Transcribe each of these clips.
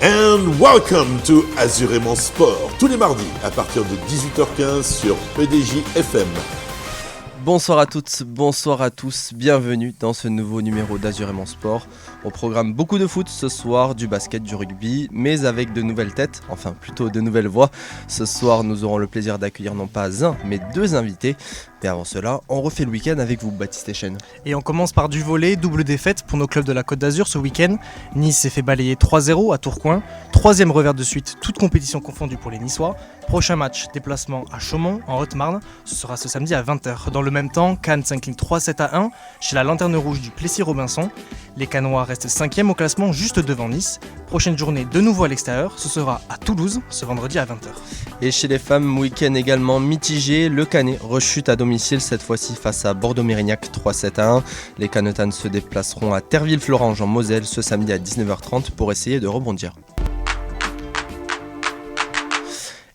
And welcome to Azurément Sport, tous les mardis à partir de 18h15 sur PDJ FM. Bonsoir à toutes, bonsoir à tous, bienvenue dans ce nouveau numéro d'Azurément Sport. Au programme beaucoup de foot ce soir, du basket, du rugby, mais avec de nouvelles têtes, enfin plutôt de nouvelles voix. Ce soir, nous aurons le plaisir d'accueillir non pas un, mais deux invités. Mais avant cela, on refait le week-end avec vous, Baptiste Echen. Et on commence par du volley, double défaite pour nos clubs de la Côte d'Azur ce week-end. Nice s'est fait balayer 3-0 à Tourcoing. Troisième revers de suite, toute compétition confondue pour les Niçois. Prochain match, déplacement à Chaumont, en Haute-Marne. Ce sera ce samedi à 20h. Dans le même temps, Cannes s'incline 3-7-1 chez la Lanterne Rouge du Plessis-Robinson. Les Cannois restent 5e au classement, juste devant Nice. Prochaine journée de nouveau à l'extérieur, ce sera à Toulouse, ce vendredi à 20h. Et chez les femmes, week-end également mitigé, le Canet rechute à domicile, cette fois-ci face à Bordeaux-Mérignac 3-7-1. Les Canetanes se déplaceront à Terville-Florange en Moselle ce samedi à 19h30 pour essayer de rebondir.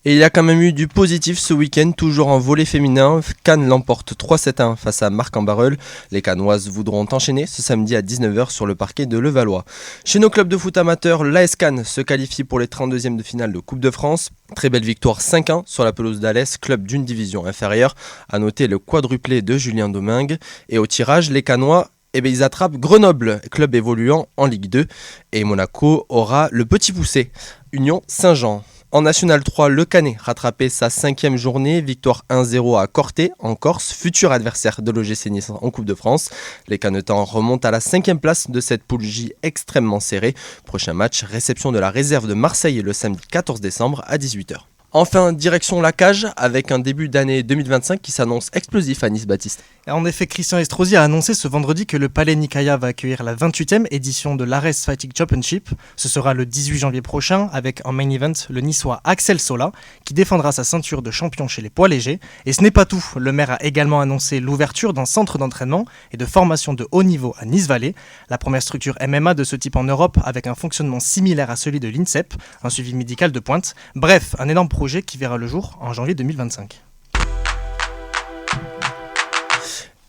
Et il y a quand même eu du positif ce week-end, toujours en volley féminin. Cannes l'emporte 3-7-1 face à Marc-en-Barœul. Les Cannoises voudront enchaîner ce samedi à 19h sur le parquet de Levallois. Chez nos clubs de foot amateurs, l'AS Cannes se qualifie pour les 32e de finale de Coupe de France. Très belle victoire 5-1 sur la pelouse d'Alès, club d'une division inférieure. À noter le quadruplé de Julien Domingue. Et au tirage, les Cannois ils attrapent Grenoble, club évoluant en Ligue 2. Et Monaco aura le petit poussé, Union Saint-Jean. En National 3, le Canet rattrapait sa 5e journée, victoire 1-0 à Corté en Corse, futur adversaire de l'OGC Nice en Coupe de France. Les Canetans remontent à la 5e place de cette poule J extrêmement serrée. Prochain match, réception de la réserve de Marseille le samedi 14 décembre à 18h. Enfin, direction la cage avec un début d'année 2025 qui s'annonce explosif à Nice, Baptiste. En effet, Christian Estrosi a annoncé ce vendredi que le Palais Nicaïa va accueillir la 28e édition de l'Ares Fighting Championship. Ce sera le 18 janvier prochain avec en main event le Niçois Axel Sola qui défendra sa ceinture de champion chez les poids légers. Et ce n'est pas tout, le maire a également annoncé l'ouverture d'un centre d'entraînement et de formation de haut niveau à Nice-Vallée, la première structure MMA de ce type en Europe avec un fonctionnement similaire à celui de l'INSEP, un suivi médical de pointe. Bref, un énorme projet qui verra le jour en janvier 2025.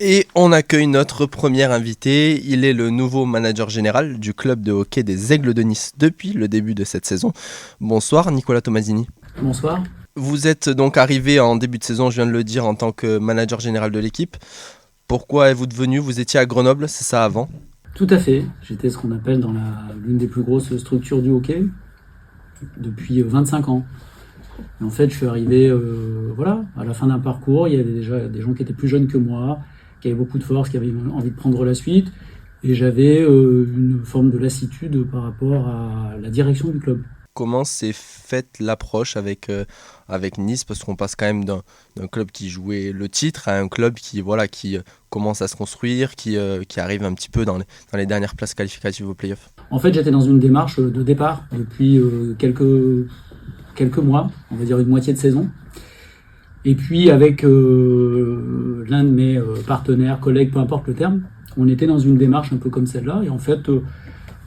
Et on accueille notre premier invité, il est le nouveau manager général du club de hockey des Aigles de Nice depuis le début de cette saison. Bonsoir Nicolas Tomasini. Bonsoir. Vous êtes donc arrivé en début de saison, je viens de le dire, en tant que manager général de l'équipe. Pourquoi êtes-vous devenu ? Vous étiez à Grenoble, c'est ça avant ? Tout à fait, j'étais ce qu'on appelle dans l'une des plus grosses structures du hockey depuis 25 ans. Et en fait, je suis arrivé à la fin d'un parcours, il y avait déjà des gens qui étaient plus jeunes que moi, qui avaient beaucoup de force, qui avaient envie de prendre la suite, et j'avais une forme de lassitude par rapport à la direction du club. Comment s'est faite l'approche avec Nice, parce qu'on passe quand même d'un club qui jouait le titre à un club qui commence à se construire, qui arrive un petit peu dans les dernières places qualificatives aux playoffs. En fait, j'étais dans une démarche de départ depuis quelques mois, on va dire une moitié de saison. Et puis avec l'un de mes partenaires, collègues, peu importe le terme, on était dans une démarche un peu comme celle-là. Et en fait,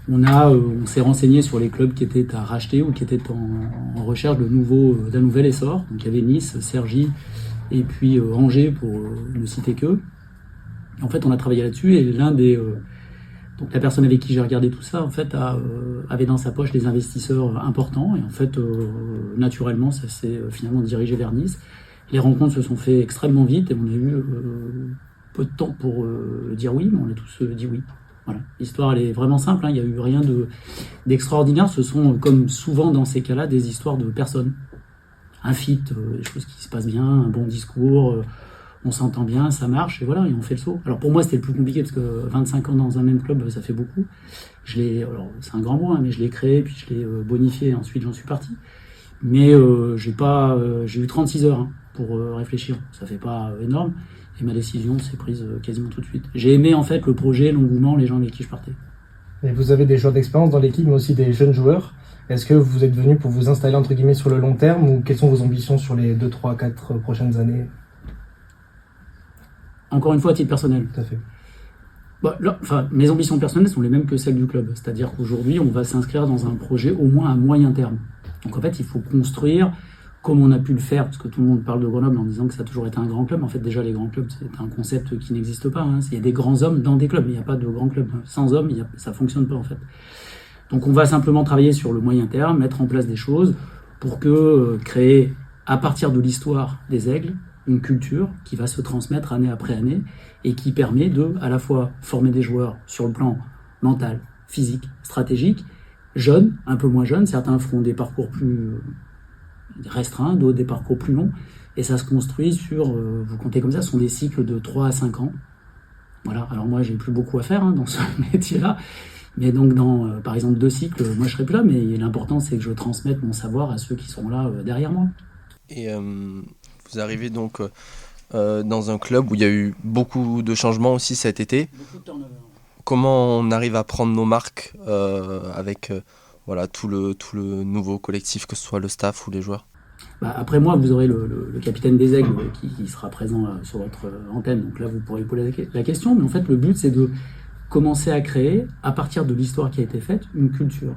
on s'est renseigné sur les clubs qui étaient à racheter ou qui étaient en recherche d'un nouvel essor. Donc il y avait Nice, Cergy et puis Angers pour ne citer qu'eux. En fait, on a travaillé là-dessus et donc la personne avec qui j'ai regardé tout ça, en fait, avait dans sa poche des investisseurs importants. Et en fait, naturellement, ça s'est finalement dirigé vers Nice. Les rencontres se sont faites extrêmement vite et on a eu peu de temps pour dire oui, mais on a tous dit oui. Voilà. L'histoire, elle est vraiment simple, hein. Il n'y a eu rien d'extraordinaire. Ce sont, comme souvent dans ces cas-là, des histoires de personnes. Un fit, des choses qui se passent bien, un bon discours, on s'entend bien, ça marche, et voilà, et on fait le saut. Alors pour moi, c'était le plus compliqué, parce que 25 ans dans un même club, ça fait beaucoup. Alors c'est un grand mot, hein, mais je l'ai créé, puis je l'ai bonifié, et ensuite j'en suis parti. Mais j'ai eu 36 heures pour réfléchir. Ça fait pas énorme. Et ma décision s'est prise quasiment tout de suite. J'ai aimé en fait le projet, l'engouement, les gens avec qui je partais. Et vous avez des joueurs d'expérience dans l'équipe, mais aussi des jeunes joueurs. Est-ce que vous êtes venu pour vous installer entre guillemets sur le long terme, ou quelles sont vos ambitions sur les 2, 3, 4 prochaines années ? Encore une fois, à titre personnel. Tout à fait. Mes ambitions personnelles sont les mêmes que celles du club. C'est-à-dire qu'aujourd'hui, on va s'inscrire dans un projet au moins à moyen terme. Donc en fait, il faut construire comme on a pu le faire, parce que tout le monde parle de Grenoble en disant que ça a toujours été un grand club. En fait, déjà, les grands clubs, c'est un concept qui n'existe pas. Il y a des grands hommes dans des clubs, mais il n'y a pas de grands clubs. Sans hommes, ça ne fonctionne pas, en fait. Donc on va simplement travailler sur le moyen terme, mettre en place des choses pour créer, à partir de l'histoire des Aigles, une culture qui va se transmettre année après année et qui permet de, à la fois, former des joueurs sur le plan mental, physique, stratégique, jeunes, un peu moins jeunes. Certains feront des parcours plus restreints, d'autres des parcours plus longs. Et ça se construit sur, vous comptez comme ça, ce sont des cycles de 3 à 5 ans. Voilà. Alors moi, j'ai plus beaucoup à faire dans ce métier-là. Mais donc, dans, par exemple, 2 cycles, moi, je serai plus là. Mais l'important, c'est que je transmette mon savoir à ceux qui sont là derrière moi. Et vous arrivez donc dans un club où il y a eu beaucoup de changements aussi cet été. Beaucoup de turnover. Comment on arrive à prendre nos marques avec tout le nouveau collectif, que ce soit le staff ou les joueurs? Après moi, vous aurez le capitaine des Aigles qui sera présent sur votre antenne. Donc là, vous pourrez poser la question. Mais en fait, le but, c'est de commencer à créer, à partir de l'histoire qui a été faite, une culture.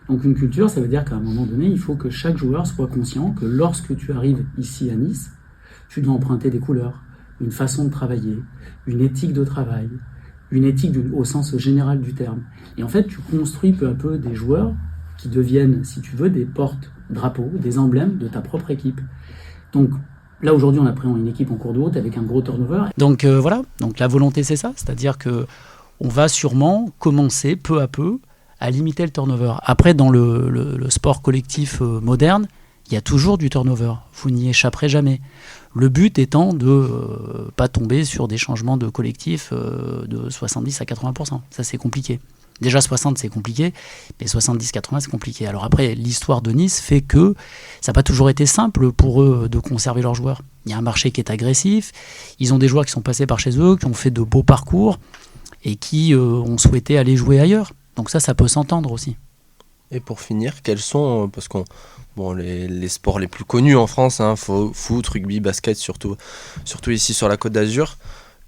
Donc une culture, ça veut dire qu'à un moment donné, il faut que chaque joueur soit conscient que lorsque tu arrives ici à Nice, tu dois emprunter des couleurs, une façon de travailler, une éthique de travail, une éthique au sens général du terme. Et en fait, tu construis peu à peu des joueurs qui deviennent, si tu veux, des porte-drapeaux, des emblèmes de ta propre équipe. Donc là, aujourd'hui, on a pris une équipe en cours de route avec un gros turnover. Donc voilà, donc la volonté, c'est ça, c'est-à-dire que on va sûrement commencer peu à peu à limiter le turnover. Après, dans le sport collectif moderne, il y a toujours du turnover. Vous n'y échapperez jamais. Le but étant de pas tomber sur des changements de collectif de 70 à 80%. Ça, c'est compliqué. Déjà 60, c'est compliqué, mais 70-80, c'est compliqué. Alors après, l'histoire de Nice fait que ça n'a pas toujours été simple pour eux de conserver leurs joueurs. Il y a un marché qui est agressif. Ils ont des joueurs qui sont passés par chez eux, qui ont fait de beaux parcours et qui ont souhaité aller jouer ailleurs. Donc ça peut s'entendre aussi. Et pour finir, quels sont, parce qu'on les sports les plus connus en France, foot, rugby, basket, surtout ici sur la Côte d'Azur,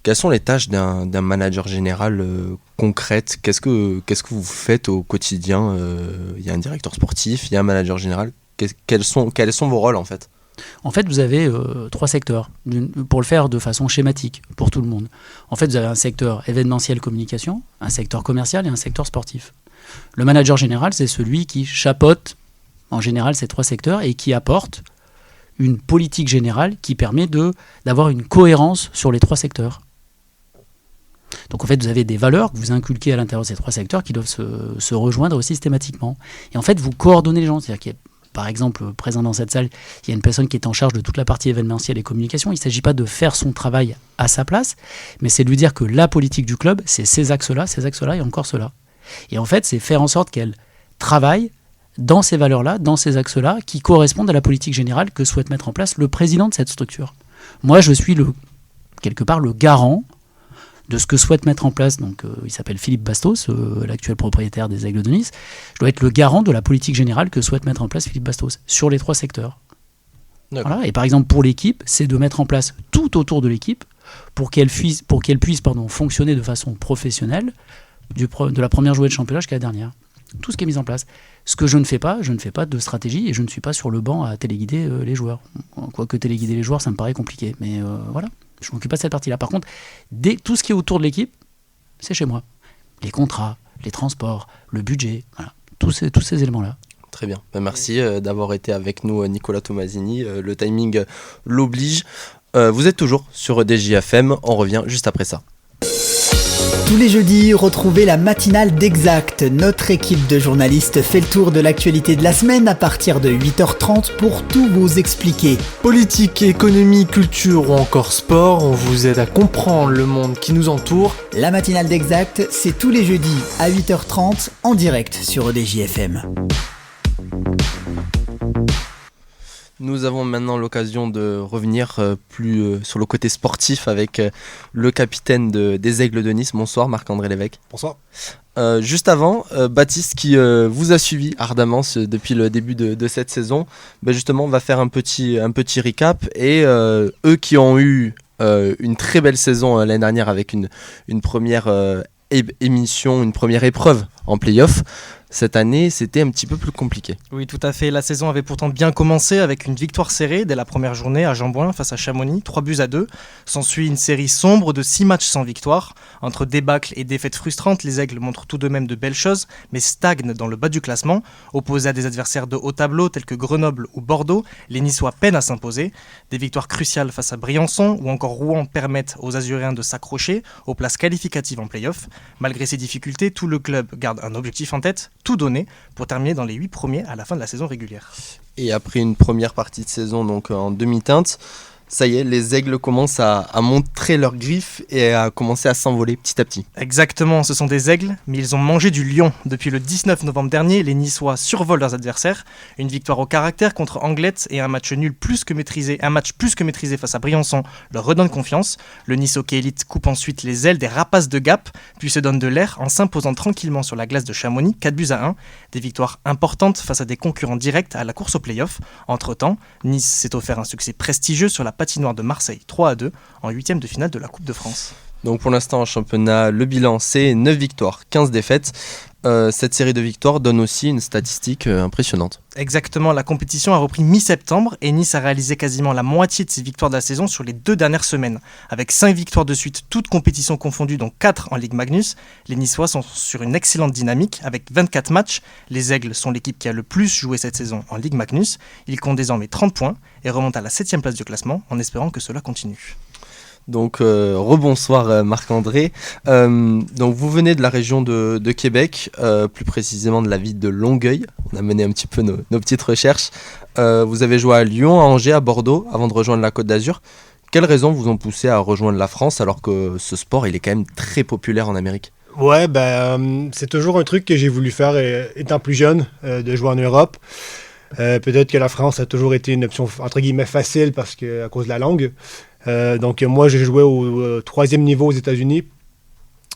quelles sont les tâches d'un manager général concrètes? Qu'est-ce que vous faites au quotidien? Il y a un directeur sportif, il y a un manager général. Quels sont vos rôles en fait? En fait, vous avez 3 secteurs, pour le faire de façon schématique, pour tout le monde. En fait, vous avez un secteur événementiel communication, un secteur commercial et un secteur sportif. Le manager général, c'est celui qui chapeaute, en général, ces 3 secteurs et qui apporte une politique générale qui permet d'avoir une cohérence sur les 3 secteurs. Donc en fait, vous avez des valeurs que vous inculquez à l'intérieur de ces 3 secteurs qui doivent se rejoindre systématiquement. Et en fait, vous coordonnez les gens. C'est-à-dire qu'il y a, par exemple, présent dans cette salle, il y a une personne qui est en charge de toute la partie événementielle et communication. Il ne s'agit pas de faire son travail à sa place, mais c'est de lui dire que la politique du club, c'est ces axes-là et encore cela. Et en fait, c'est faire en sorte qu'elle travaille dans ces valeurs-là, dans ces axes-là, qui correspondent à la politique générale que souhaite mettre en place le président de cette structure. Moi, je suis quelque part le garant de ce que souhaite mettre en place, donc il s'appelle Philippe Bastos, l'actuel propriétaire des Aigles de Nice. Je dois être le garant de la politique générale que souhaite mettre en place Philippe Bastos sur les 3 secteurs. Voilà. Et par exemple, pour l'équipe, c'est de mettre en place tout autour de l'équipe pour qu'elle puisse fonctionner de façon professionnelle de la première journée de championnat jusqu'à la dernière. Tout ce qui est mis en place. Ce que je ne fais pas de stratégie et je ne suis pas sur le banc à téléguider les joueurs. Quoique téléguider les joueurs, ça me paraît compliqué. Mais voilà, je ne m'occupe pas de cette partie-là. Par contre, tout ce qui est autour de l'équipe, c'est chez moi. Les contrats, les transports, le budget, voilà, tous ces éléments-là. Très bien. Merci d'avoir été avec nous, Nicolas Tomasini. Le timing l'oblige. Vous êtes toujours sur DJFM. On revient juste après ça. Tous les jeudis, retrouvez la matinale d'Exact. Notre équipe de journalistes fait le tour de l'actualité de la semaine à partir de 8h30 pour tout vous expliquer. Politique, économie, culture ou encore sport, on vous aide à comprendre le monde qui nous entoure. La matinale d'Exact, c'est tous les jeudis à 8h30 en direct sur DJFM. Nous avons maintenant l'occasion de revenir plus sur le côté sportif avec le capitaine des Aigles de Nice. Bonsoir Marc-André Lévesque. Bonsoir. Juste avant, Baptiste qui vous a suivi ardemment depuis le début de cette saison, justement va faire un petit recap et eux qui ont eu une très belle saison l'année dernière avec une première émission, une première épreuve en play-off. Cette année, c'était un petit peu plus compliqué. Oui, tout à fait. La saison avait pourtant bien commencé avec une victoire serrée dès la première journée à Jean-Bouin face à Chamonix, 3-2. S'ensuit une série sombre de 6 matchs sans victoire. Entre débâcles et défaites frustrantes, les Aigles montrent tout de même de belles choses, mais stagnent dans le bas du classement. Opposés à des adversaires de haut tableau tels que Grenoble ou Bordeaux, les Niçois peinent à s'imposer. Des victoires cruciales face à Briançon ou encore Rouen permettent aux Azuréens de s'accrocher aux places qualificatives en play-off. Malgré ces difficultés, tout le club garde un objectif en tête, tout donner pour terminer dans les 8 premiers à la fin de la saison régulière. Et après une première partie de saison donc en demi-teinte, ça y est, les Aigles commencent à montrer leurs griffes et à commencer à s'envoler petit à petit. Exactement, ce sont des aigles, mais ils ont mangé du lion. Depuis le 19 novembre dernier, les Niçois survolent leurs adversaires. Une victoire au caractère contre Anglette et un match plus que maîtrisé face à Briançon leur redonne confiance. Le Nice Hockey Elite coupe ensuite les ailes des rapaces de Gap, puis se donne de l'air en s'imposant tranquillement sur la glace de Chamonix, 4-1. Des victoires importantes face à des concurrents directs à la course au play-off. Entre-temps, Nice s'est offert un succès prestigieux sur la patinoire de Marseille, 3-2, en 8e de finale de la Coupe de France. Donc pour l'instant en championnat, le bilan c'est 9 victoires, 15 défaites. Cette série de victoires donne aussi une statistique impressionnante. Exactement, la compétition a repris mi-septembre et Nice a réalisé quasiment la moitié de ses victoires de la saison sur les 2 dernières semaines. Avec 5 victoires de suite, toutes compétitions confondues, dont 4 en Ligue Magnus, les Niçois sont sur une excellente dynamique avec 24 matchs. Les Aigles sont l'équipe qui a le plus joué cette saison en Ligue Magnus. Ils comptent désormais 30 points et remontent à la 7e place du classement en espérant que cela continue. Donc rebonsoir Marc-André. Donc vous venez de la région de Québec, plus précisément de la ville de Longueuil. On a mené un petit peu nos petites recherches. Vous avez joué à Lyon, à Angers, à Bordeaux avant de rejoindre la Côte d'Azur. Quelles raisons vous ont poussé à rejoindre la France alors que ce sport il est quand même très populaire en Amérique ? Ouais, c'est toujours un truc que j'ai voulu faire étant plus jeune, de jouer en Europe. Peut-être que la France a toujours été une option entre guillemets facile parce que à cause de la langue. Donc moi j'ai joué au 3e niveau aux États-Unis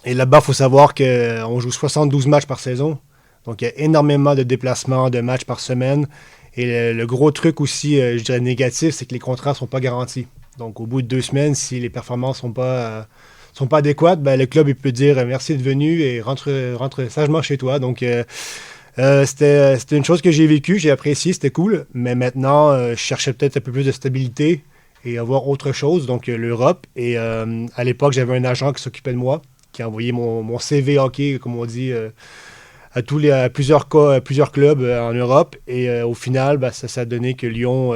et là-bas il faut savoir qu'on joue 72 matchs par saison, donc il y a énormément de déplacements, de matchs par semaine et le gros truc aussi, je dirais négatif, c'est que les contrats ne sont pas garantis. Donc au bout de 2 semaines, si les performances sont pas adéquates, le club il peut dire merci d'être venu et rentre sagement chez toi. Donc c'était une chose que j'ai vécue, j'ai apprécié, c'était cool, mais maintenant je cherchais peut-être un peu plus de stabilité et avoir autre chose, donc l'Europe. Et à l'époque, j'avais un agent qui s'occupait de moi, qui a envoyé mon CV hockey, comme on dit, à plusieurs clubs en Europe. Et au final, ça a donné que Lyon,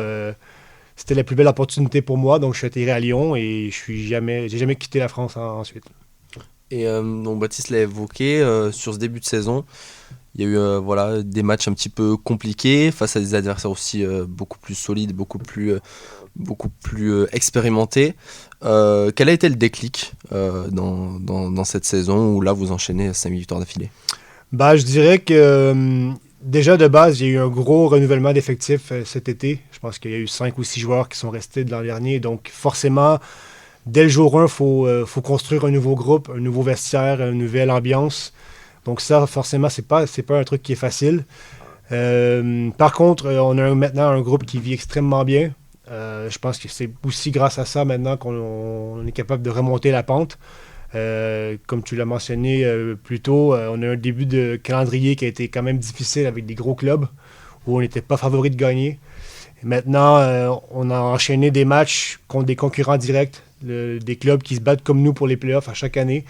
c'était la plus belle opportunité pour moi. Donc, je suis atterri à Lyon et j'ai jamais quitté la France ensuite. Et donc Baptiste l'a évoqué, sur ce début de saison, il y a eu des matchs un petit peu compliqués face à des adversaires aussi beaucoup plus solides, beaucoup plus expérimenté. Quel a été le déclic dans cette saison où là vous enchaînez 5 victoires d'affilée ? Je dirais que déjà de base, il y a eu un gros renouvellement d'effectifs cet été. Je pense qu'il y a eu 5 ou 6 joueurs qui sont restés de l'an dernier. Donc forcément, dès le jour 1, il faut construire un nouveau groupe, un nouveau vestiaire, une nouvelle ambiance. Donc ça, forcément, c'est pas un truc qui est facile. Par contre, on a maintenant un groupe qui vit extrêmement bien. Je pense que c'est aussi grâce à ça maintenant qu'on est capable de remonter la pente. Comme tu l'as mentionné plus tôt, on a un début de calendrier qui a été quand même difficile avec des gros clubs où on n'était pas favori de gagner. Et maintenant, on a enchaîné des matchs contre des concurrents directs, des clubs qui se battent comme nous pour les playoffs à chaque année.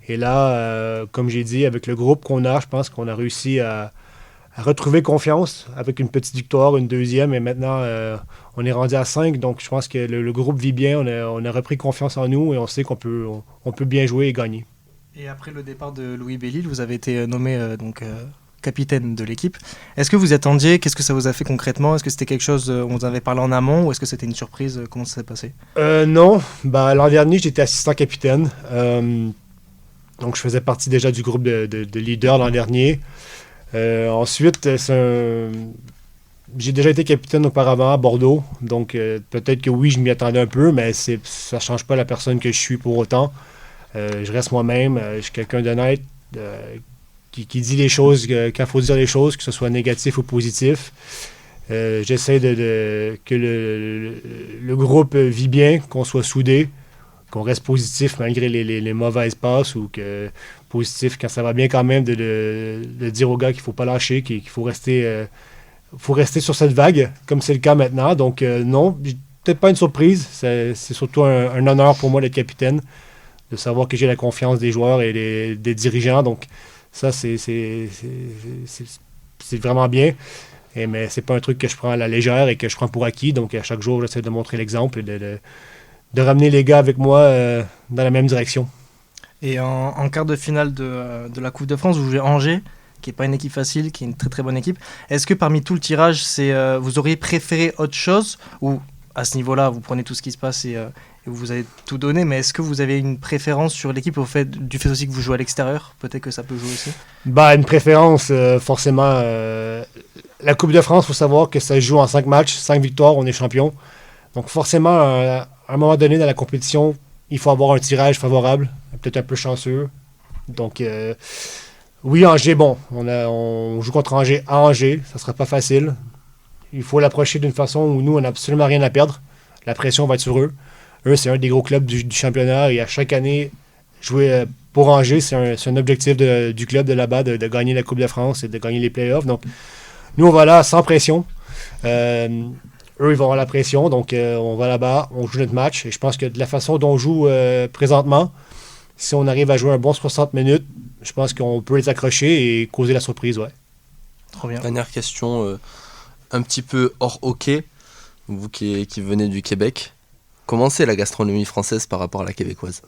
Et là, comme j'ai dit, avec le groupe qu'on a, je pense qu'on a réussi à retrouver confiance avec une petite victoire, une deuxième, et maintenant on est rendu à 5, donc je pense que le groupe vit bien, on a repris confiance en nous et on sait qu'on peut bien jouer et gagner. Et après le départ de Louis Bellil, vous avez été nommé capitaine de l'équipe. Est-ce que vous attendiez ? Qu'est-ce que ça vous a fait concrètement ? Est-ce que c'était quelque chose, on vous avait parlé en amont, ou est-ce que c'était une surprise ? Comment ça s'est passé ? Non, l'an dernier j'étais assistant capitaine, donc je faisais partie déjà du groupe de leaders l'an dernier. Ensuite, j'ai déjà été capitaine auparavant à Bordeaux, donc peut-être que oui, je m'y attendais un peu, mais ça ne change pas la personne que je suis pour autant. Je reste moi-même, je suis quelqu'un d'honnête, qui dit les choses quand il faut dire les choses, que ce soit négatif ou positif. J'essaie que le groupe vit bien, qu'on soit soudés, qu'on reste positif malgré les mauvaises passes ou que positif quand ça va bien quand même de dire aux gars qu'il ne faut pas lâcher, qu'il faut rester sur cette vague, comme c'est le cas maintenant. Donc non, peut-être pas une surprise. C'est surtout un honneur pour moi d'être capitaine, de savoir que j'ai la confiance des joueurs et des dirigeants. Donc ça, c'est vraiment bien. Mais c'est pas un truc que je prends à la légère et que je prends pour acquis. Donc à chaque jour, j'essaie de montrer l'exemple et de ramener les gars avec moi dans la même direction. Et en quart de finale de la Coupe de France, vous jouez Angers, qui n'est pas une équipe facile, qui est une très très bonne équipe. Est-ce que parmi tout le tirage, vous auriez préféré autre chose, ou à ce niveau-là, vous prenez tout ce qui se passe et vous avez tout donné, mais est-ce que vous avez une préférence sur l'équipe du fait aussi que vous jouez à l'extérieur? Peut-être que ça peut jouer aussi. Une préférence, forcément. La Coupe de France, il faut savoir que ça se joue en 5 matchs, 5 victoires, on est champion. Donc forcément, à un moment donné dans la compétition, il faut avoir un tirage favorable, peut-être un peu chanceux. Donc oui, Angers, on joue contre Angers à Angers, ça ne sera pas facile. Il faut l'approcher d'une façon où nous, on n'a absolument rien à perdre. La pression va être sur eux. Eux, c'est un des gros clubs du championnat et à chaque année, jouer pour Angers, c'est un objectif du club de là-bas, de gagner la Coupe de France et de gagner les playoffs. Donc nous, on va là sans pression. Eux, ils vont avoir la pression, donc on va là-bas, on joue notre match. Et je pense que de la façon dont on joue présentement, si on arrive à jouer un bon 60 minutes, je pense qu'on peut les accrocher et causer la surprise, ouais. Trop bien. Dernière question, un petit peu hors hockey, vous qui venez du Québec, comment c'est la gastronomie française par rapport à la québécoise?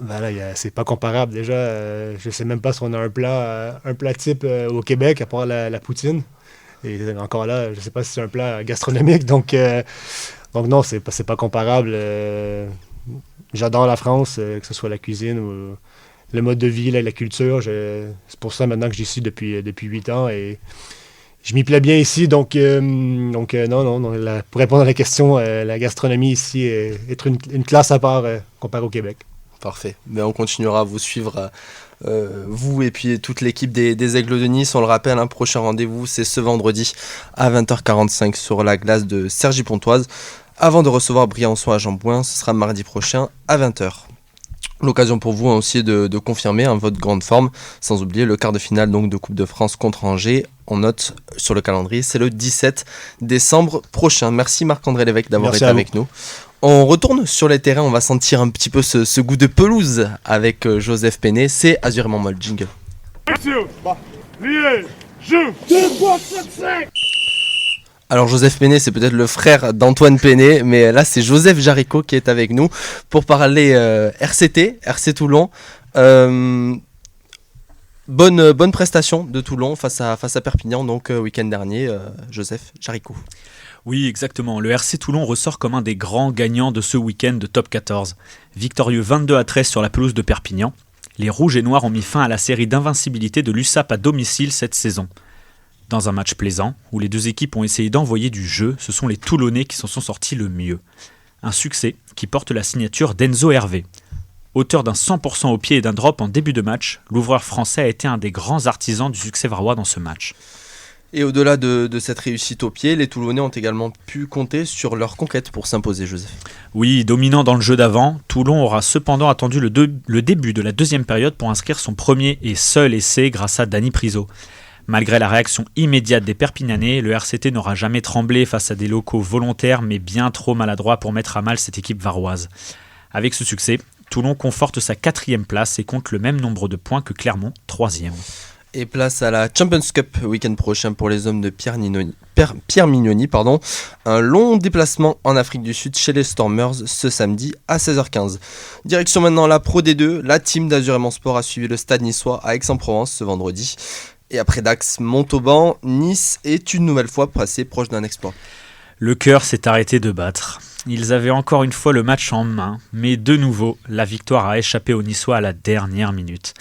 C'est pas comparable déjà. Je sais même pas si on a un plat type au Québec, à part la poutine. Et encore là, je sais pas si c'est un plat gastronomique, donc non, c'est pas comparable. J'adore la France, que ce soit la cuisine ou le mode de vie, la culture. C'est pour ça maintenant que j'y suis depuis 8 ans et je m'y plais bien ici. Donc non, pour répondre à la question, la gastronomie ici est une classe à part comparée au Québec. Parfait. Mais on continuera à vous suivre, vous et puis toute l'équipe des Aigles de Nice. On le rappelle, un prochain rendez-vous, c'est ce vendredi à 20h45 sur la glace de Cergy-Pontoise. Avant de recevoir Briançon à Jambouin, ce sera mardi prochain à 20h. L'occasion pour vous aussi de confirmer votre grande forme, sans oublier le quart de finale donc, de Coupe de France contre Angers. On note sur le calendrier, c'est le 17 décembre prochain. Merci Marc-André Lévesque d'avoir été avec nous. On retourne sur les terrains, on va sentir un petit peu ce goût de pelouse avec Joseph Péné. C'est Azurément Molle, jingle. Alors Joseph Péné, c'est peut-être le frère d'Antoine Péné, mais là c'est Joseph Jaricot qui est avec nous pour parler RC Toulon. Bonne prestation de Toulon face à Perpignan, donc week-end dernier, Joseph Jaricot. Oui, exactement. Le RC Toulon ressort comme un des grands gagnants de ce week-end de Top 14. Victorieux 22-13 sur la pelouse de Perpignan, les Rouges et Noirs ont mis fin à la série d'invincibilité de l'USAP à domicile cette saison. Dans un match plaisant, où les deux équipes ont essayé d'envoyer du jeu, ce sont les Toulonnais qui s'en sont sortis le mieux. Un succès qui porte la signature d'Enzo Hervé. Auteur d'un 100% au pied et d'un drop en début de match, l'ouvreur français a été un des grands artisans du succès varois dans ce match. Et au-delà de cette réussite au pied, les Toulonnais ont également pu compter sur leur conquête pour s'imposer, Joseph. Oui, dominant dans le jeu d'avant, Toulon aura cependant attendu le début de la deuxième période pour inscrire son premier et seul essai grâce à Dany Priso. Malgré la réaction immédiate des Perpignanais, le RCT n'aura jamais tremblé face à des locaux volontaires mais bien trop maladroits pour mettre à mal cette équipe varoise. Avec ce succès, Toulon conforte sa 4e place et compte le même nombre de points que Clermont, 3e. Et place à la Champions Cup week-end prochain pour les hommes de Pierre Mignoni. Un long déplacement en Afrique du Sud chez les Stormers ce samedi à 16h15. Direction maintenant la Pro D2, la team d'Azurément Sport a suivi le stade niçois à Aix-en-Provence ce vendredi. Et après Dax, Montauban, Nice est une nouvelle fois passé proche d'un exploit. Le cœur s'est arrêté de battre. Ils avaient encore une fois le match en main, mais de nouveau, la victoire a échappé aux Niçois à la dernière minute.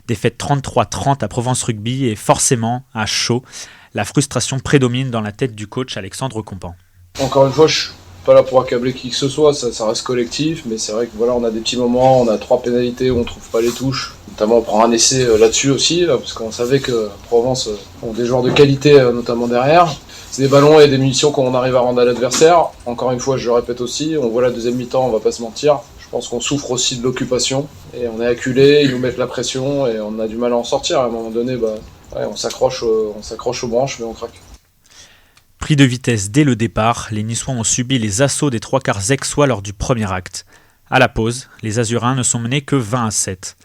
Défaite 33-30 à Provence Rugby et forcément, à chaud, la frustration prédomine dans la tête du coach Alexandre Compan. Encore une fois, je suis pas là pour accabler qui que ce soit, ça reste collectif, mais c'est vrai que voilà, on a des petits moments, on a 3 pénalités où on trouve pas les touches. Notamment, on prend un essai là-dessus aussi, parce qu'on savait que Provence ont des joueurs de qualité, notamment derrière. C'est des ballons et des munitions qu'on arrive à rendre à l'adversaire. Encore une fois, je le répète aussi, on voit la deuxième mi-temps, on va pas se mentir. Je Je pense qu'on souffre aussi de l'occupation et on est acculé, ils nous mettent la pression et on a du mal à en sortir. À un moment donné, on s'accroche aux branches mais on craque. Pris de vitesse dès le départ, les Niçois ont subi les assauts des trois quarts aixois lors du premier acte. À la pause, les Azurins ne sont menés que 20-7.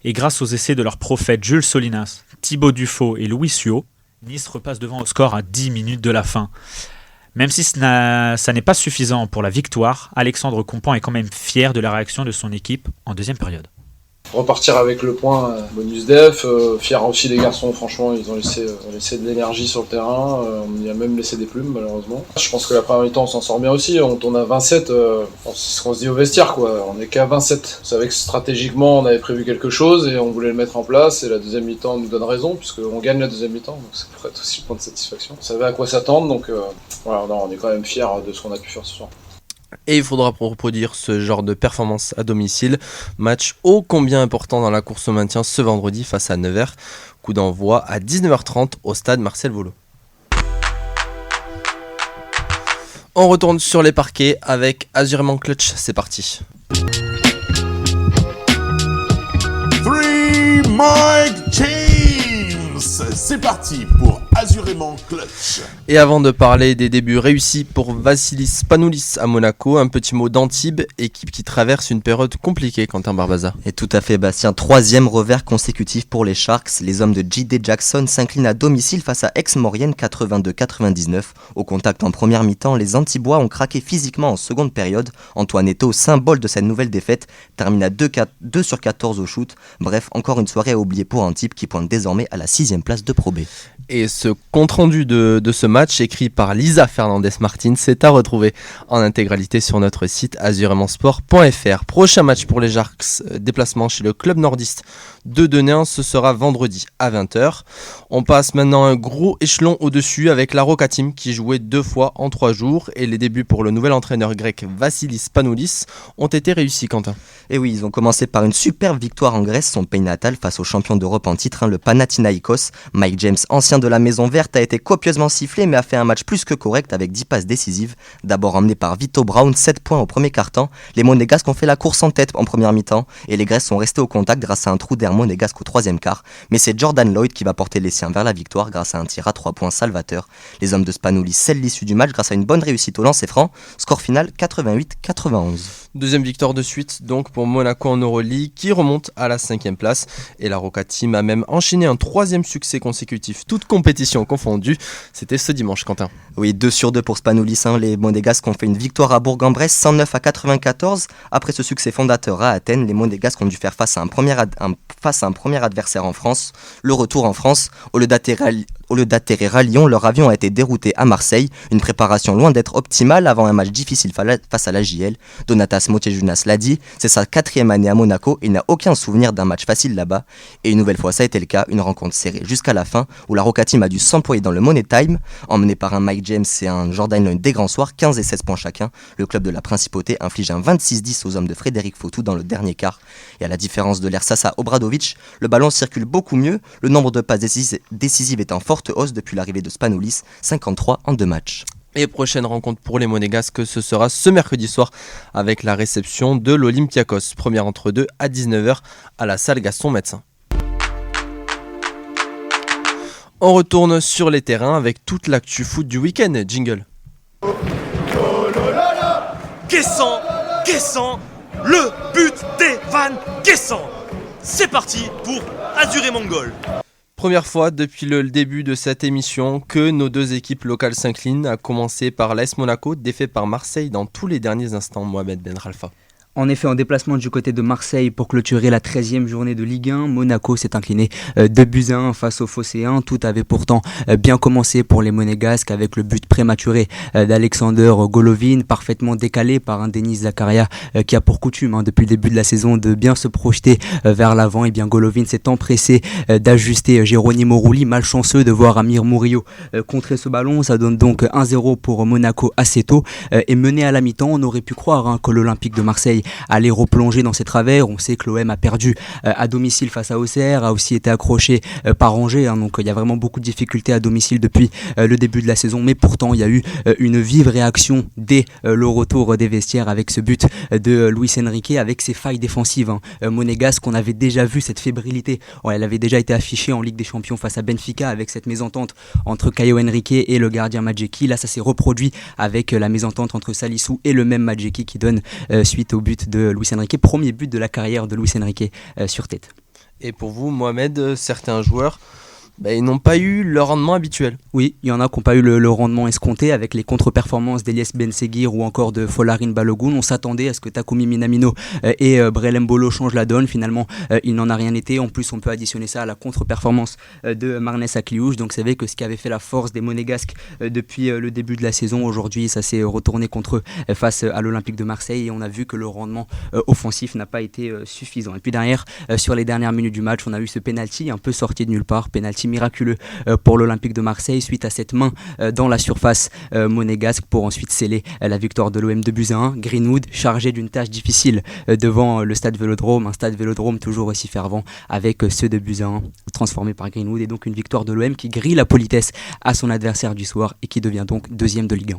Et grâce aux essais de leurs prophètes Jules Solinas, Thibaut Dufaux et Louis Suot, Nice repasse devant au score à 10 minutes de la fin. Même si ça n'est pas suffisant pour la victoire, Alexandre Compan est quand même fier de la réaction de son équipe en deuxième période. Repartir avec le point bonus def, fier aussi des garçons, franchement ils ont laissé de l'énergie sur le terrain, on y a même laissé des plumes malheureusement. Je pense que la première mi-temps on s'en sort bien aussi, on tourne à 27, c'est ce qu'on se dit au vestiaire quoi, on est qu'à 27. On savait que stratégiquement on avait prévu quelque chose et on voulait le mettre en place et la deuxième mi-temps nous donne raison puisqu'on gagne la deuxième mi-temps, donc ça pourrait être aussi le point de satisfaction. On savait à quoi s'attendre donc on est quand même fiers de ce qu'on a pu faire ce soir. Et il faudra reproduire ce genre de performance à domicile. Match ô combien important dans la course au maintien ce vendredi face à Nevers. Coup d'envoi à 19h30 au stade Marcel Volo. On retourne sur les parquets avec Azurément Clutch. C'est parti. 3 Mike James. C'est parti pour Azurément Clutch. Et avant de parler des débuts réussis pour Vassilis Spanoulis à Monaco, un petit mot d'Antibes, équipe qui traverse une période compliquée, Quentin Barbaza. Et tout à fait, Bastien. 3e revers consécutif pour les Sharks. Les hommes de J.D. Jackson s'inclinent à domicile face à Aix-Maurienne 82-99. Au contact en première mi-temps, les Antibois ont craqué physiquement en seconde période. Antoine Eto'o, symbole de cette nouvelle défaite, termine à 2 sur 14 au shoot. Bref, encore une soirée à oublier pour Antibes qui pointe désormais à la 6e place de Pro B. Et ce compte-rendu de ce match, écrit par Lisa Fernandez-Martin, c'est à retrouver en intégralité sur notre site azurementsport.fr. Prochain match pour les Sharks, déplacement chez le club nordiste de Denain, ce sera vendredi à 20h. On passe maintenant un gros échelon au-dessus avec la Roca Team qui jouait 2 fois en 3 jours et les débuts pour le nouvel entraîneur grec Vassilis Spanoulis ont été réussis, Quentin. Et oui, ils ont commencé par une superbe victoire en Grèce, son pays natal, face au champion d'Europe en titre, le Panathinaïkos. Mike James, ancien de la Maison Verte, a été copieusement sifflé mais a fait un match plus que correct avec 10 passes décisives. D'abord emmené par Vito Brown, 7 points au premier quart-temps. Les Monégasques ont fait la course en tête en première mi-temps et les Grèces sont restés au contact grâce à un trou d'air monégasque au troisième quart. Mais c'est Jordan Lloyd qui va porter les siens vers la victoire grâce à un tir à 3 points salvateur. Les hommes de Spanoulis scellent l'issue du match grâce à une bonne réussite au lancer franc. Score final 88-91. Deuxième victoire de suite donc pour Monaco en Euroleague qui remonte à la 5e place. Et la Roca Team a même enchaîné un 3e succès consécutif, toutes compétitions confondues. C'était ce dimanche, Quentin. Oui, 2 sur 2 pour Spanoulis. Les Monégasques ont fait une victoire à Bourg-en-Bresse, 109-94. Après ce succès fondateur à Athènes, les Monégasques ont dû faire face à un premier adversaire en France. Le retour en France, au lieu d'atterrir à Lyon, leur avion a été dérouté à Marseille. Une préparation loin d'être optimale avant un match difficile face à la JL. Donatas Motiejunas l'a dit, c'est sa 4e année à Monaco et il n'a aucun souvenir d'un match facile là-bas. Et une nouvelle fois, ça a été le cas, une rencontre serrée jusqu'à la fin où la Roca Team a dû s'employer dans le Money Time. Emmené par un Mike James et un Jordan Lloyd des grands soirs, 15 et 16 points chacun, le club de la Principauté inflige un 26-10 aux hommes de Frédéric Fautou dans le dernier quart. Et à la différence de l'Air Sasa Obradovic, le ballon circule beaucoup mieux, le nombre de passes décisives est en forte hausse depuis l'arrivée de Spanoulis, 53 en 2 matchs. Et prochaine rencontre pour les Monégasques, ce sera ce mercredi soir avec la réception de l'Olympiakos. Première entre deux à 19h à la salle Gaston Médecin. On retourne sur les terrains avec toute l'actu foot du week-end. Jingle. Guessant, le but d'Evan Guessant. C'est parti pour Azurément Goal. Première fois depuis le début de cette émission que nos deux équipes locales s'inclinent, à commencer par l'AS Monaco, défait par Marseille dans tous les derniers instants. Mohamed Benralfa. En effet, en déplacement du côté de Marseille pour clôturer la 13e journée de Ligue 1, Monaco s'est incliné 2-1 face aux Phocéens. Tout avait pourtant bien commencé pour les Monégasques avec le but prématuré d'Alexander Golovin, parfaitement décalé par un Denis Zakaria qui a pour coutume depuis le début de la saison de bien se projeter vers l'avant. Et bien Golovin s'est empressé d'ajuster Geronimo Rulli, malchanceux de voir Amir Murillo contrer ce ballon. Ça donne donc 1-0 pour Monaco assez tôt et mené à la mi-temps. On aurait pu croire que l'Olympique de Marseille aller replonger dans ses travers. On sait que l'OM a perdu à domicile face à Auxerre, a aussi été accroché par Angers, donc il y a vraiment beaucoup de difficultés à domicile depuis le début de la saison, mais pourtant il y a eu une vive réaction dès le retour des vestiaires avec ce but de Luis Enrique, avec ses failles défensives monégasques. On avait déjà vu cette fébrilité, elle avait déjà été affichée en Ligue des Champions face à Benfica avec cette mésentente entre Caio Henrique et le gardien Madjeki. Là ça s'est reproduit avec la mésentente entre Salissou et le même Madjeki qui donne suite au but de Luis Enrique, premier but de la carrière de Luis Enrique sur tête. Et pour vous, Mohamed, certains joueurs, ils n'ont pas eu leur rendement habituel. Oui, il y en a qui n'ont pas eu le rendement escompté avec les contre-performances d'Elias Benseguir ou encore de Folarin Balogun. On s'attendait à ce que Takumi Minamino et Brelem Bolo changent la donne. Finalement, il n'en a rien été. En plus, on peut additionner ça à la contre-performance de Marnes Akliouche. Donc, c'est vrai que ce qui avait fait la force des Monégasques depuis le début de la saison, aujourd'hui, ça s'est retourné contre eux face à l'Olympique de Marseille. Et on a vu que le rendement offensif n'a pas été suffisant. Et puis derrière, sur les dernières minutes du match, on a eu ce penalty un peu sorti de nulle part. Penalty miraculeux pour l'Olympique de Marseille suite à cette main dans la surface monégasque pour ensuite sceller la victoire de l'OM 2-1. Greenwood chargé d'une tâche difficile devant le stade Vélodrome, un stade Vélodrome toujours aussi fervent avec ce 2-1 transformé par Greenwood, et donc une victoire de l'OM qui grille la politesse à son adversaire du soir et qui devient donc deuxième de Ligue 1.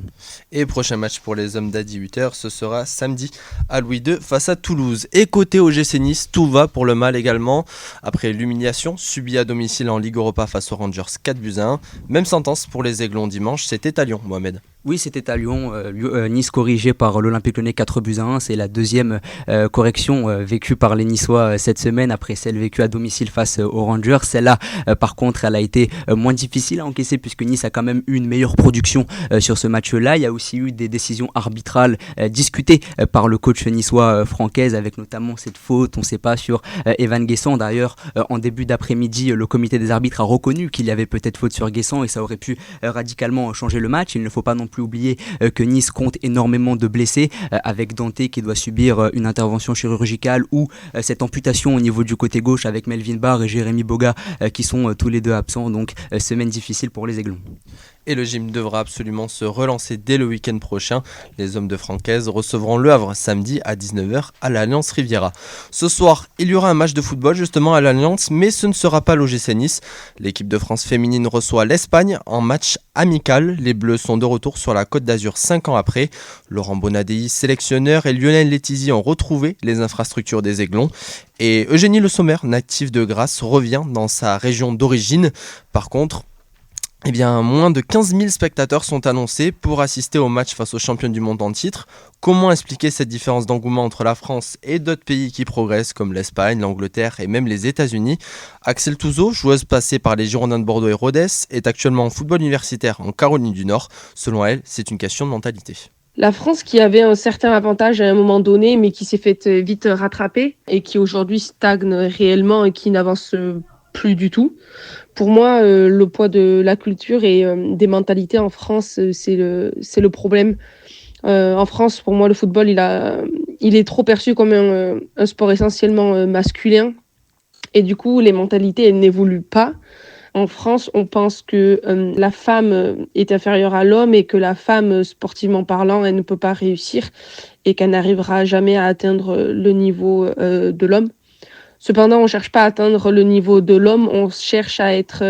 Et prochain match pour les hommes d'à 18h, ce sera samedi à Louis II face à Toulouse. Et côté OGC Nice, tout va pour le mal également. Après l'humiliation subie à domicile en Ligue Europa face aux Rangers 4-1, même sentence pour les Aiglons dimanche, c'était à Lyon, Mohamed. Oui, c'était à Lyon, Nice corrigé par l'Olympique Lyonnais 4-1. C'est la deuxième correction vécue par les Niçois cette semaine après celle vécue à domicile face aux Rangers. Celle-là, par contre, elle a été moins difficile à encaisser puisque Nice a quand même eu une meilleure production sur ce match-là. Il y a aussi eu des décisions arbitrales discutées par le coach niçois Francaise, avec notamment cette faute, on ne sait pas, sur Evan Guessant. D'ailleurs, en début d'après-midi, le comité des arbitres a reconnu qu'il y avait peut-être faute sur Guessant et ça aurait pu radicalement changer le match. Il ne faut pas non plus oublier que Nice compte énormément de blessés, avec Dante qui doit subir une intervention chirurgicale ou cette amputation au niveau du côté gauche avec Melvin Barr et Jérémy Boga qui sont tous les deux absents, donc semaine difficile pour les Aiglons. Et le gym devra absolument se relancer dès le week-end prochain. Les hommes de Francaise recevront Le Havre samedi à 19h à l'Alliance Riviera. Ce soir, il y aura un match de football justement à l'Alliance, mais ce ne sera pas l'OGC Nice. L'équipe de France féminine reçoit l'Espagne en match amical. Les Bleus sont de retour sur la Côte d'Azur 5 ans après. Laurent Bonadei, sélectionneur, et Lionel Letizy ont retrouvé les infrastructures des Aiglons. Et Eugénie Le Sommer, native de Grasse, revient dans sa région d'origine. Par contre, moins de 15 000 spectateurs sont annoncés pour assister au match face aux championnes du monde en titre. Comment expliquer cette différence d'engouement entre la France et d'autres pays qui progressent comme l'Espagne, l'Angleterre et même les États-Unis? Axel Touzeau, joueuse passée par les Girondins de Bordeaux et Rodez, est actuellement en football universitaire en Caroline du Nord. Selon elle, c'est une question de mentalité. La France qui avait un certain avantage à un moment donné, mais qui s'est fait vite rattraper et qui aujourd'hui stagne réellement et qui n'avance plus du tout. Pour moi, le poids de la culture et des mentalités en France, c'est le problème. En France, pour moi, le football, il est trop perçu comme un sport essentiellement masculin. Et du coup, les mentalités, elles n'évoluent pas. En France, on pense que la femme est inférieure à l'homme et que la femme, sportivement parlant, elle ne peut pas réussir et qu'elle n'arrivera jamais à atteindre le niveau de l'homme. Cependant, on ne cherche pas à atteindre le niveau de l'homme, on cherche à être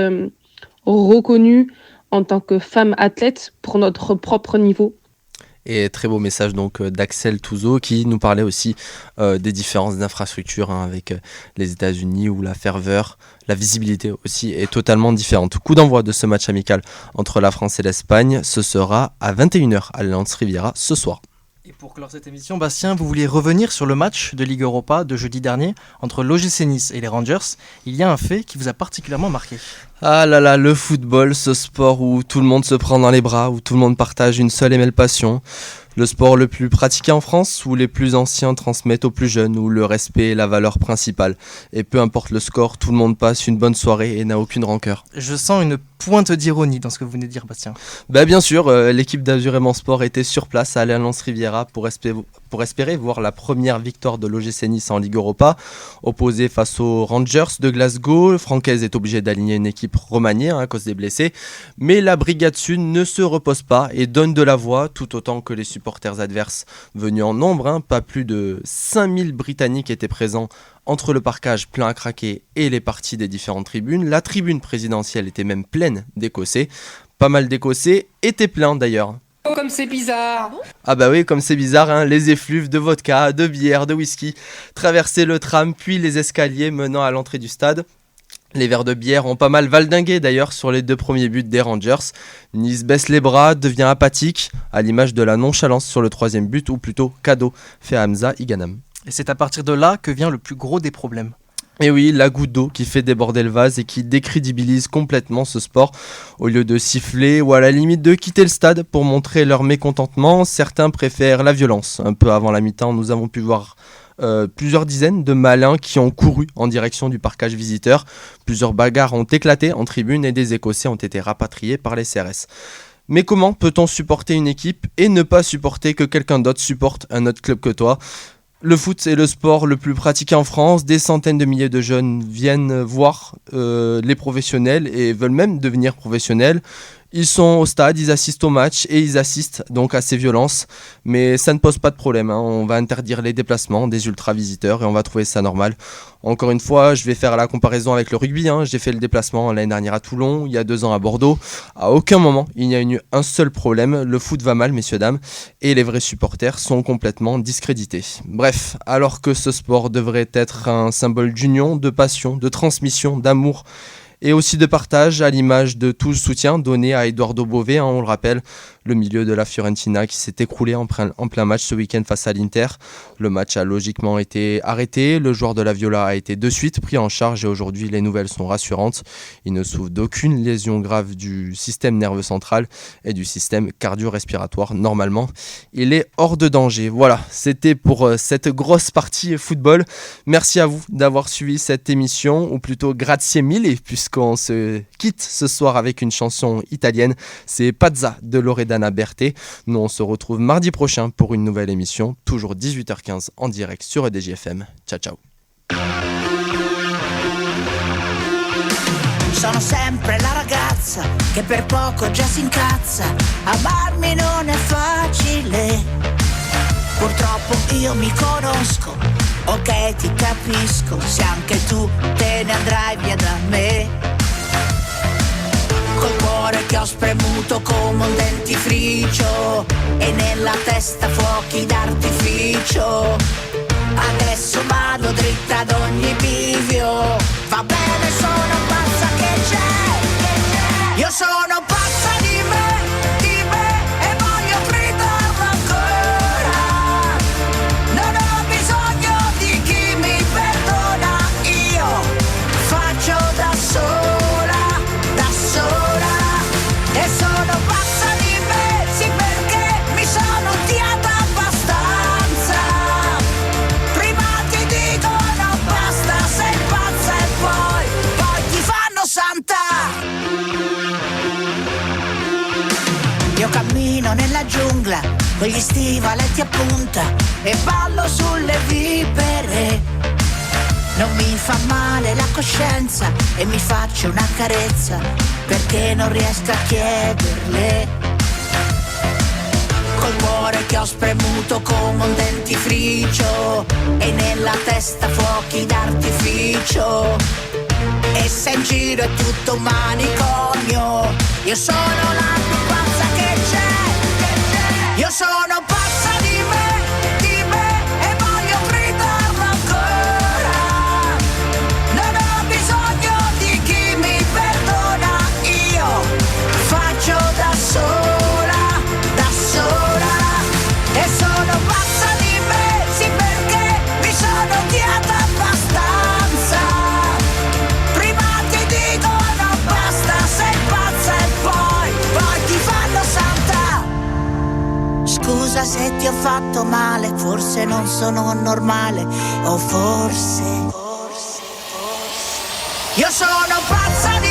reconnu en tant que femme athlète pour notre propre niveau. Et très beau message donc d'Axel Touzeau qui nous parlait aussi des différences d'infrastructures avec les États-Unis où la ferveur, la visibilité aussi est totalement différente. Coup d'envoi de ce match amical entre la France et l'Espagne, ce sera à 21h à l'Alliance Riviera ce soir. Et pour clore cette émission, Bastien, vous vouliez revenir sur le match de Ligue Europa de jeudi dernier entre l'OGC Nice et les Rangers. Il y a un fait qui vous a particulièrement marqué. Ah là là, le football, ce sport où tout le monde se prend dans les bras, où tout le monde partage une seule et même passion. Le sport le plus pratiqué en France, où les plus anciens transmettent aux plus jeunes, où le respect est la valeur principale. Et peu importe le score, tout le monde passe une bonne soirée et n'a aucune rancœur. Je sens une pointe d'ironie dans ce que vous venez de dire, Bastien. Bah bien sûr, l'équipe d'Azurément Sport était sur place à l'Allianz Riviera pour espérer voir la première victoire de l'OGC Nice en Ligue Europa. Opposé face aux Rangers de Glasgow, Francaise est obligé d'aligner une équipe remaniée à cause des blessés. Mais la Brigade Sud ne se repose pas et donne de la voix, tout autant que les supporters adverses venus en nombre. Pas plus de 5000 Britanniques étaient présents entre le parkage plein à craquer et les parties des différentes tribunes. La tribune présidentielle était même pleine d'Écossais. Pas mal d'Écossais étaient pleins d'ailleurs. Oh, comme c'est bizarre! Ah bah oui, comme c'est bizarre, les effluves de vodka, de bière, de whisky traversaient le tram puis les escaliers menant à l'entrée du stade. Les verres de bière ont pas mal valdingué d'ailleurs sur les 2 premiers buts des Rangers. Nice baisse les bras, devient apathique, à l'image de la nonchalance sur le 3e but, ou plutôt cadeau, fait à Hamza Iganam. Et c'est à partir de là que vient le plus gros des problèmes. Et oui, la goutte d'eau qui fait déborder le vase et qui décrédibilise complètement ce sport. Au lieu de siffler ou à la limite de quitter le stade pour montrer leur mécontentement, certains préfèrent la violence. Un peu avant la mi-temps, nous avons pu voir plusieurs dizaines de malins qui ont couru en direction du parkage visiteur. Plusieurs bagarres ont éclaté en tribune et des Écossais ont été rapatriés par les CRS. Mais comment peut-on supporter une équipe et ne pas supporter que quelqu'un d'autre supporte un autre club que toi ? Le foot est le sport le plus pratiqué en France. Des centaines de milliers de jeunes viennent voir les professionnels et veulent même devenir professionnels. Ils sont au stade, ils assistent au match et ils assistent donc à ces violences. Mais ça ne pose pas de problème. On va interdire les déplacements des ultra-visiteurs et on va trouver ça normal. Encore une fois, je vais faire la comparaison avec le rugby. J'ai fait le déplacement l'année dernière à Toulon, il y a 2 ans à Bordeaux. À aucun moment, il n'y a eu un seul problème. Le foot va mal, messieurs, dames. Et les vrais supporters sont complètement discrédités. Bref, alors que ce sport devrait être un symbole d'union, de passion, de transmission, d'amour et aussi de partage, à l'image de tout le soutien donné à Eduardo Bové, on le rappelle, le milieu de la Fiorentina qui s'est écroulé en plein match ce week-end face à l'Inter. Le match a logiquement été arrêté, le joueur de la Viola a été de suite pris en charge et aujourd'hui les nouvelles sont rassurantes. Il ne souffre d'aucune lésion grave du système nerveux central et du système cardio-respiratoire. Normalement, il est hors de danger. Voilà, c'était pour cette grosse partie football. Merci à vous d'avoir suivi cette émission, ou plutôt grazie mille, puisqu'on se quitte ce soir avec une chanson italienne. C'est Pazza de Loredana Bertè. Nous, on se retrouve mardi prochain pour une nouvelle émission, toujours 18h15 en direct sur EDJ FM. Ciao, ciao. Sono sempre la ragazza che per poco già si incazza. Amarmi non è facile. Purtroppo io mi conosco. Ok, ti capisco. Se anche tu te ne andrai via da me. Col cuore che ho spremuto come un dentifricio e nella testa fuochi d'artificio. Adesso vado dritta ad ogni bivio. Va bene, sono pazza che c'è. Io sono pazza di me e voglio gridarlo ancora. Non ho bisogno di chi mi perdona. Io faccio da sola, da sola. E sono pazza di me, sì, perché mi sono odiata abbastanza. Prima ti dicono basta, sei pazza e poi ti fanno santa. Io cammino nella giungla con gli stivaletti a punta e ballo sulle vipere. Non mi fa male la coscienza e mi faccio una carezza perché non riesco a chiederle. Col cuore che ho spremuto come un dentifricio e nella testa fuochi d'artificio. E se in giro è tutto un manicomio, io sono la più pazza che c'è. Io sono pazza di me e voglio gridarlo ancora. Non ho bisogno di chi mi perdona. Io faccio da sola, da sola. E sono pazza di me, sì, perché mi sono odiata abbastanza. Prima ti dicono basta, sei pazza e poi ti fanno santa. Scusa se ti ho fatto male, forse non sono normale, o forse io sono pazza di